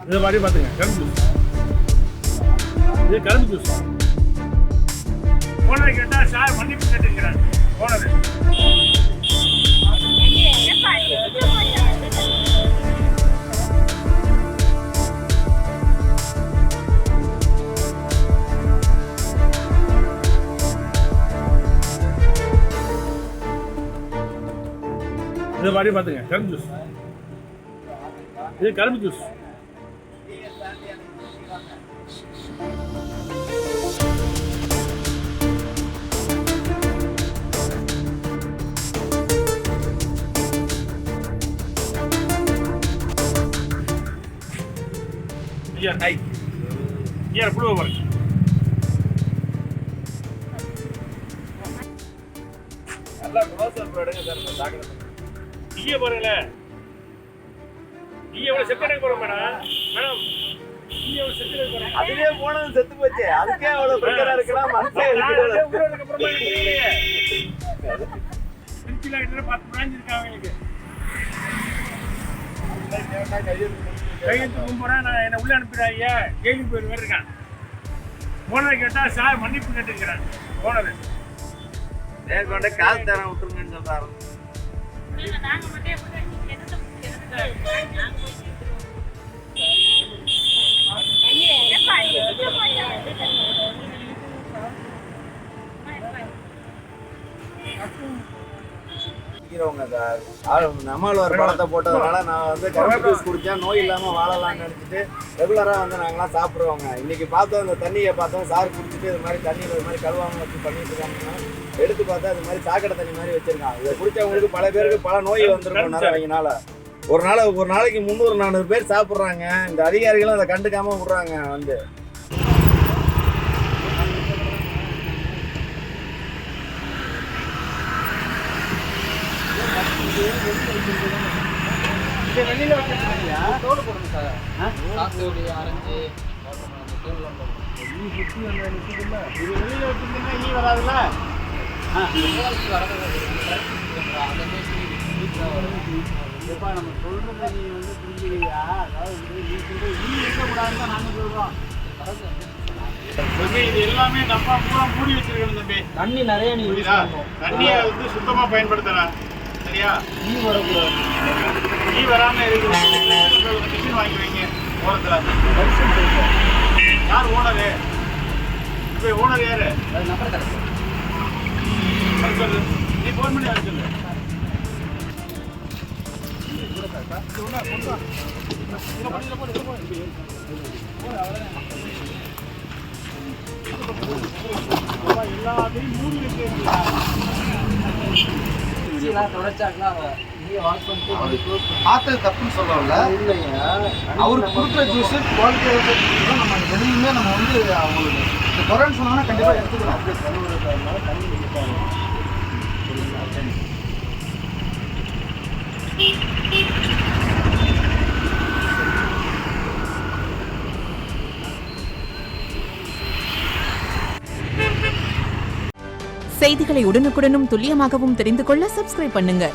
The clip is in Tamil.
இதை மாதிரி பார்த்துங்க, கரும்பு ஜூஸ். இது கரும்பு ஜூஸ். ஓனரை கேட்டால் சார் மன்னிப்பு கேட்டுக்கிறார். ஓனர் இதை மாதிரி பார்த்துங்க, கரும்பு ஜூஸ். இது கரும்பு ஜூஸ். ஐயா ஹை ஐயா புழுவ பாருங்க. நல்லா க்ளோஸ் அப் எடுங்க சார். ஜாக்கிரதை. ஈய பாருங்களே. ஈய எவ்வளவு செத்து போறோம் மேடம். மேடம் ஈய எவ்வளவு செத்து போறோம். அதுலயே போனது செத்து போச்சு. அதுக்கே அவ்வளவு பிரச்சனை இருக்கலாம். மனசே ஊருக்கு அப்புறமா தெரியலையே. திருச்சியில கிட்ட 10 பிரான்ச் இருக்கு அவங்களுக்கு. கையெழுத்து கும்பிட்றேன். நான் என்னை உள்ளே அனுப்பிடுறாங்க. ஜெயிலுக்கு போய் வேறு இருக்கான். ஓனரை கேட்டால் சார் மன்னிப்பு கேட்டுக்கிறேன். ஓனர் நேர்கொண்ட காசு தரம் விட்டுருங்கன்னு சொல்றாரு. நம்மள ஒரு பழத்தை போட்டதுனால நான் வந்து கரும்பு ஜூஸ் குடிச்சா நோய் இல்லாம வாழலாம்னு நினைச்சிட்டு ரெகுலரா வந்து நாங்களாம் சாப்பிடுவோங்க. இன்னைக்கு பார்த்தோம் இந்த தண்ணியை பார்த்தோம். சார் குடிச்சிட்டு இது மாதிரி தண்ணியில் இது மாதிரி கழுவாம வச்சு பண்ணிட்டு இருக்காங்கன்னா எடுத்து பார்த்தா இது மாதிரி சாக்கடை தண்ணி மாதிரி வச்சிருக்காங்க. இதை குடிச்சவங்களுக்கு பல பேருக்கு பல நோய் வந்துருக்கும் நிறையனால. ஒரு நாளைக்கு 300-400 பேர் சாப்பிட்றாங்க. இந்த அதிகாரிகளும் அதை கண்டுக்காம விடுறாங்க. வந்து வெளியில வச்சிருக்கீங்களா? தோடு போடுங்க சார். சாத்துக்குடி, ஆரஞ்சு, ஈ சுற்றி அந்த நிற்குதுல்ல. இது வெளியில வச்சிருந்தீங்கன்னா ஈ வராதுல்ல. எப்பா நம்ம சொல்றத நீ வந்து புரிஞ்சுக்கிறியா? அதாவது நீ சொல்ற ஈ இருக்கக்கூடாதுன்னு தான் நாங்கள் சொல்றோம். தம்பி இது எல்லாமே நம்ம பூரா மூடி வச்சிருக்கணும் தம்பி. தண்ணி நிறைய நீ தண்ணியை வந்து சுத்தமா பயன்படுத்தலாம். சரியா? ஈ வரக்கூடாது. ஈ வராம இருக்கு. மிஷின் வாங்கி வைங்க ஓரத்துல. யார் ஓனரு? இப்போ ஓனர் யாரு? அது நம்பர் தரேன். சொல்லு. நீ ஃபோன் பண்ணி வர சொல்லு. எல்லாத்தையும் மூடி வச்சிருக்கீங்களா? பார்த்தது தப்புன்னு சொல்லல. இல்லைங்க, அவருக்கு கொடுக்குற ஜூஸ் குவாலிட்டி நம்ம எதுவுமே நம்ம வந்து அவங்களுக்கு இந்த குறைன்னு சொன்னாங்கன்னா கண்டிப்பாக எடுத்துக்கலாம். அப்படியே கழுவுறதுனால தண்ணி கொடுப்பாங்க. செய்திகளை உடனுக்குடனும் துல்லியமாகவும் தெரிந்து கொள்ள சப்ஸ்கிரைப் பண்ணுங்க.